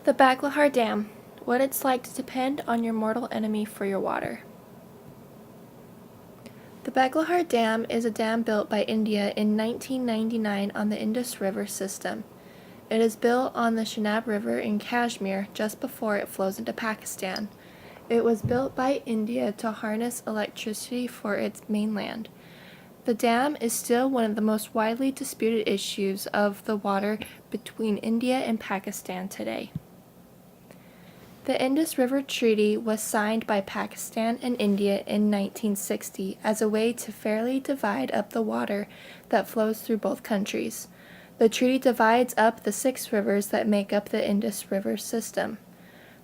The Baglihar Dam, what it's like to depend on your mortal enemy for your water. The Baglihar Dam is a dam built by India in 1999 on the Indus River system. It is built on the Chenab River in Kashmir just before it flows into Pakistan. It was built by India to harness electricity for its mainland. The dam is still one of the most widely disputed issues of the water between India and Pakistan today. The Indus River Treaty was signed by Pakistan and India in 1960 as a way to fairly divide up the water that flows through both countries. The treaty divides up the 6 rivers that make up the Indus River system.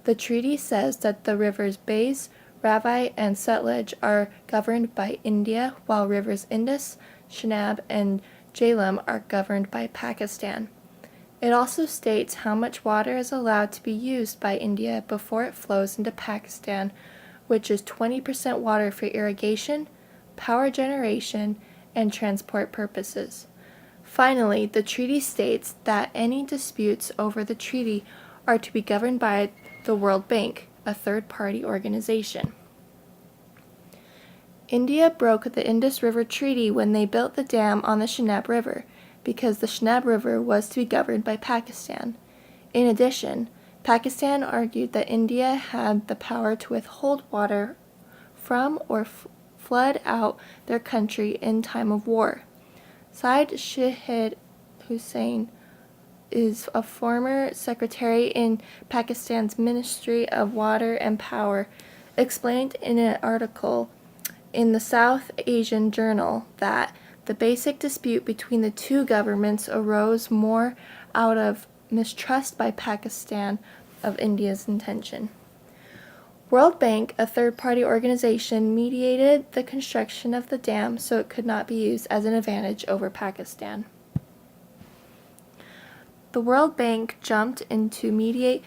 The treaty says that the rivers Bays, Ravi, and Sutlej are governed by India, while rivers Indus, Chenab, and Jhelum are governed by Pakistan. It also states how much water is allowed to be used by India before it flows into Pakistan, which is 20% water for irrigation, power generation, and transport purposes. Finally, the treaty states that any disputes over the treaty are to be governed by the World Bank, a third-party organization. India broke the Indus River Treaty when they built the dam on the Chenab River, because the Chenab River was to be governed by Pakistan. In addition, Pakistan argued that India had the power to withhold water from or flood out their country in time of war. Syed Shahid Hussain is a former secretary in Pakistan's Ministry of Water and Power, explained in an article in the South Asian Journal that the basic dispute between the two governments arose more out of mistrust by Pakistan of India's intention. World Bank, a third-party organization, mediated the construction of the dam so it could not be used as an advantage over Pakistan. The World Bank jumped in to mediate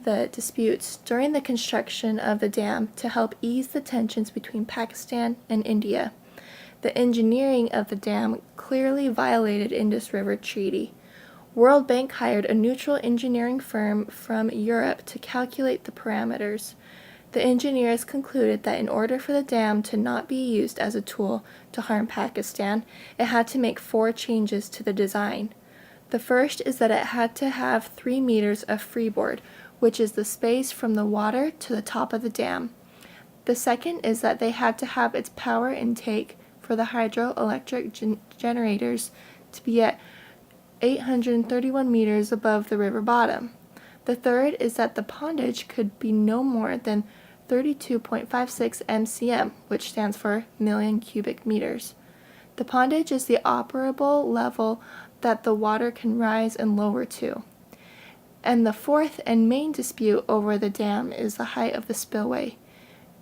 the disputes during the construction of the dam to help ease the tensions between Pakistan and India. The engineering of the dam clearly violated Indus River Treaty. World Bank hired a neutral engineering firm from Europe to calculate the parameters. The engineers concluded that in order for the dam to not be used as a tool to harm Pakistan, it had to make 4 changes to the design. The first is that it had to have 3 meters of freeboard, which is the space from the water to the top of the dam. The second is that they had to have its power intake for the hydroelectric generators to be at 831 meters above the river bottom. The third is that the pondage could be no more than 32.56 MCM, which stands for million cubic meters. The pondage is the operable level that the water can rise and lower to. And the fourth and main dispute over the dam is the height of the spillway.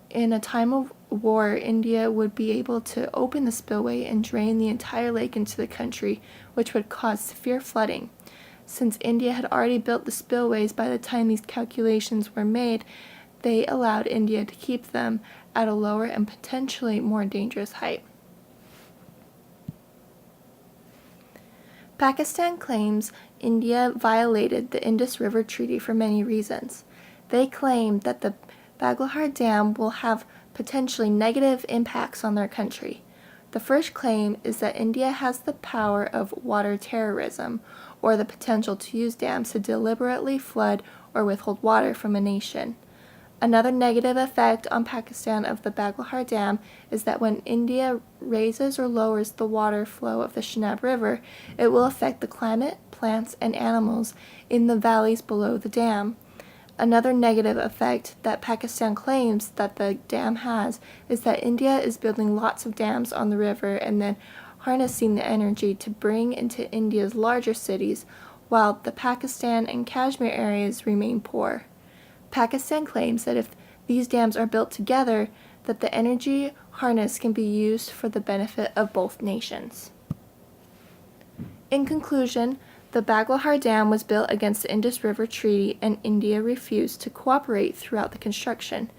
In a time of war, India would be able to open the spillway and drain the entire lake into the country, which would cause severe flooding. Since India had already built the spillways by the time these calculations were made, they allowed India to keep them at a lower and potentially more dangerous height. Pakistan claims India violated the Indus River Treaty for many reasons. They claim that the Baglihar Dam will have potentially negative impacts on their country. The first claim is that India has the power of water terrorism, or the potential to use dams to deliberately flood or withhold water from a nation. Another negative effect on Pakistan of the Baglihar Dam is that when India raises or lowers the water flow of the Chenab River, it will affect the climate, plants, and animals in the valleys below the dam. Another negative effect that Pakistan claims that the dam has is that India is building lots of dams on the river and then harnessing the energy to bring into India's larger cities, while the Pakistan and Kashmir areas remain poor. Pakistan claims that if these dams are built together, that the energy harnessed can be used for the benefit of both nations. In conclusion, the Baglihar Dam was built against the Indus River Treaty, and India refused to cooperate throughout the construction.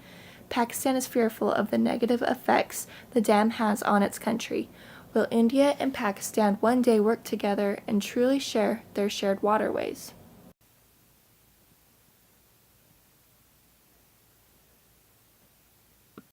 Pakistan is fearful of the negative effects the dam has on its country. Will India and Pakistan one day work together and truly share their shared waterways?